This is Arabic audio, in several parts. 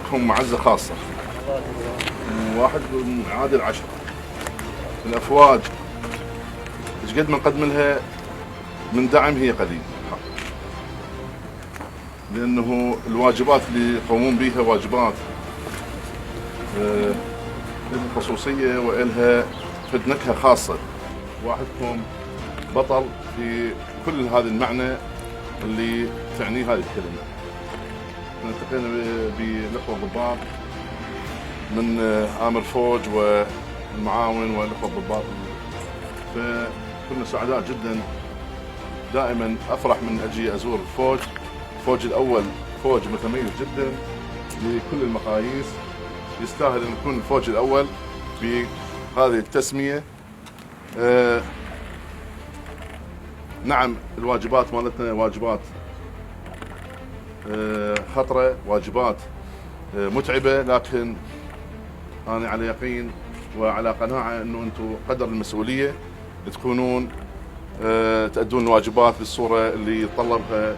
لكم معزة خاصة. واحد عادل 10. الأفواج ايش قد ما نقدم لها من دعم هي قليل، لأنه الواجبات اللي يقومون بها واجبات لها خصوصية وإلها فد نكهة خاصة. واحدكم بطل في كل هذا المعنى اللي تعنيه هذه الكلمة. التقينا بالأخوة الضباط من آمر فوج والمعاون والأخوة الضباط، فكنا سعداء جدا. دائما أفرح من أجي أزور الفوج. الفوج الأول فوج متميز جدا بكل المقاييس، يستاهل أن يكون الفوج الأول بهذه التسمية. نعم الواجبات مالتنا واجبات خطرة، واجبات متعبة، لكن أنا على يقين وعلى قناعة أنه أنتم قدر المسؤولية تكونون تأدون الواجبات بالصورة اللي يتطلبها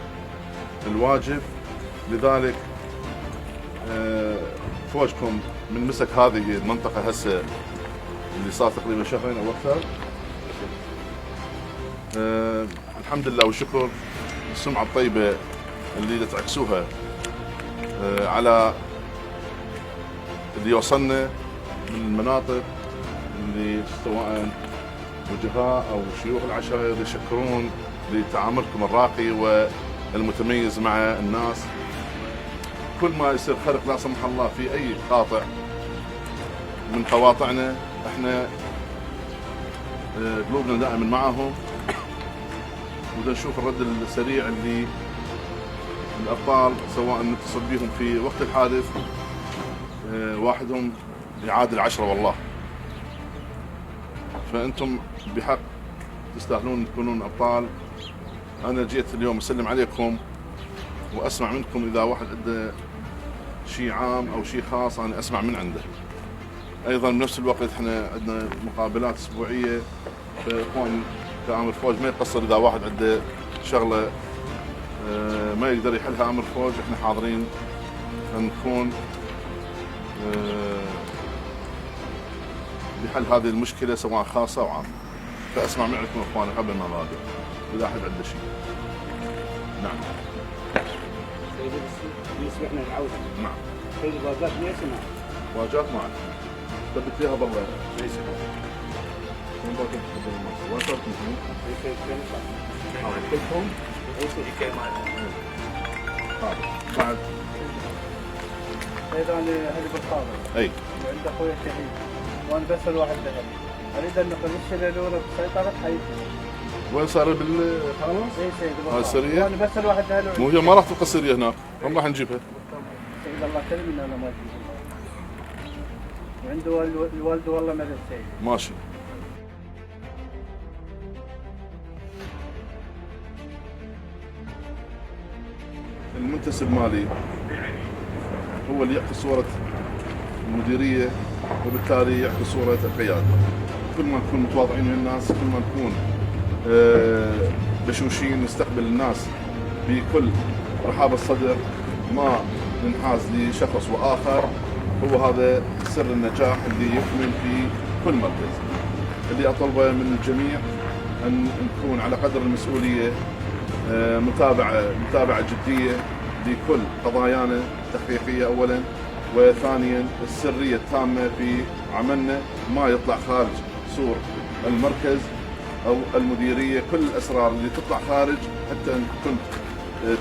الواجب. لذلك فوجكم من مسك هذه المنطقة هسه اللي صار تقريبا شهرين أو أكثر، الحمد لله والشكر. السمعة الطيبة اللي تعكسوها على اللي وصلنا من المناطق اللي سواء وجهاء أو شيوخ العشائر يشكرون لتعاملكم الراقي والمتميز مع الناس. كل ما يصير خرق لا سمح الله في أي قاطع من قواطعنا، احنا قلوبنا دائما معهم، ودا نشوف الرد السريع اللي الأبطال سواء نتصل بهم في وقت الحادث واحدهم يعادل 10 والله. فأنتم بحق تستاهلون تكونون أبطال. أنا جيت اليوم أسلم عليكم وأسمع منكم إذا واحد عنده شيء عام أو شيء خاص أنا أسمع من عنده. أيضا بنفس الوقت احنا عندنا مقابلات أسبوعية، فإخوان كآمر فوج ما يقصر إذا واحد عنده شغلة ما يقدر يحلها آمر فوج، احنا حاضرين أن نكون بحل هذه المشكلة سواء خاصة أو عامة. فأسمع معكم إخواني قبل ما أبادر إذا أحد عنده شيء. نعم. بالنسبة لنا العودة. نعم. كل الواجبات ليش معك؟ واجبات معك. ثبت فيها بالله. ليش معك؟ وين باكم تقدرون مصر؟ وين صرتم فيه؟ ليش كم؟ كلكم؟ ليش كم بعد. أيضا أهلي بالخاطر. أي. وعند أخوي الشهيد. وأنا بس الواحد ذهب. أريد أن نقل الشلة الأولى بسيطرة حياتي. وين صار بالخلاص؟ اي سيد هاي السرية؟ انا بس الواحد ذهب. مو هي ما راح تبقى السرية هناك، هم راح نجيبها. سيد الله كريم ان انا ما اجيبها. وعنده الوالد والله مدد سيد. ماشي. المنتسب مالي هو اللي يعطي صورة المديرية، وبالتالي يعطي صورة القيادة. كل ما نكون متواضعين من الناس، كل ما نكون بشوشين نستقبل الناس بكل رحاب الصدر، ما ننحاز لشخص وآخر. هو هذا سر النجاح اللي يكمن في كل مركز. اللي أطلبه من الجميع أن نكون على قدر المسؤولية، متابعة جدية لكل قضايانا التحقيقية أولا، وثانيا السرية التامة في عملنا، ما يطلع خارج سور المركز أو المديرية. كل الأسرار اللي تطلع خارج حتى أن كنت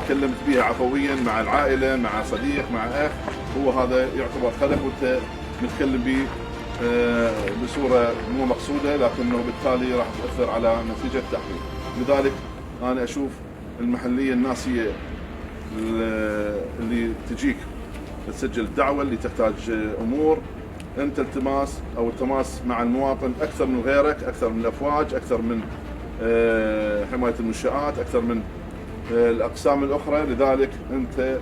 تكلمت بها عفويا مع العائلة، مع صديق، مع أخ، هو هذا يعتبر خلف وأنت متكلم به بصورة مو مقصودة، لكنه بالتالي راح تأثر على نتيجة التحقيق. لذلك أنا أشوف المحلية الناسية اللي تجيك تسجل الدعوة اللي تحتاج أمور، أنت التماس مع المواطن أكثر من غيرك، أكثر من الأفواج، أكثر من حماية المنشآت، أكثر من الأقسام الأخرى. لذلك أنت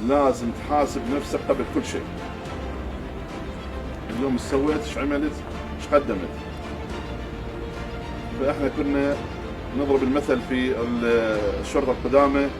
لازم تحاسب نفسك قبل كل شيء. اليوم ايش سويت، ايش عملت، ايش قدمت. فإحنا كنا نضرب المثل في الشرطة القدامى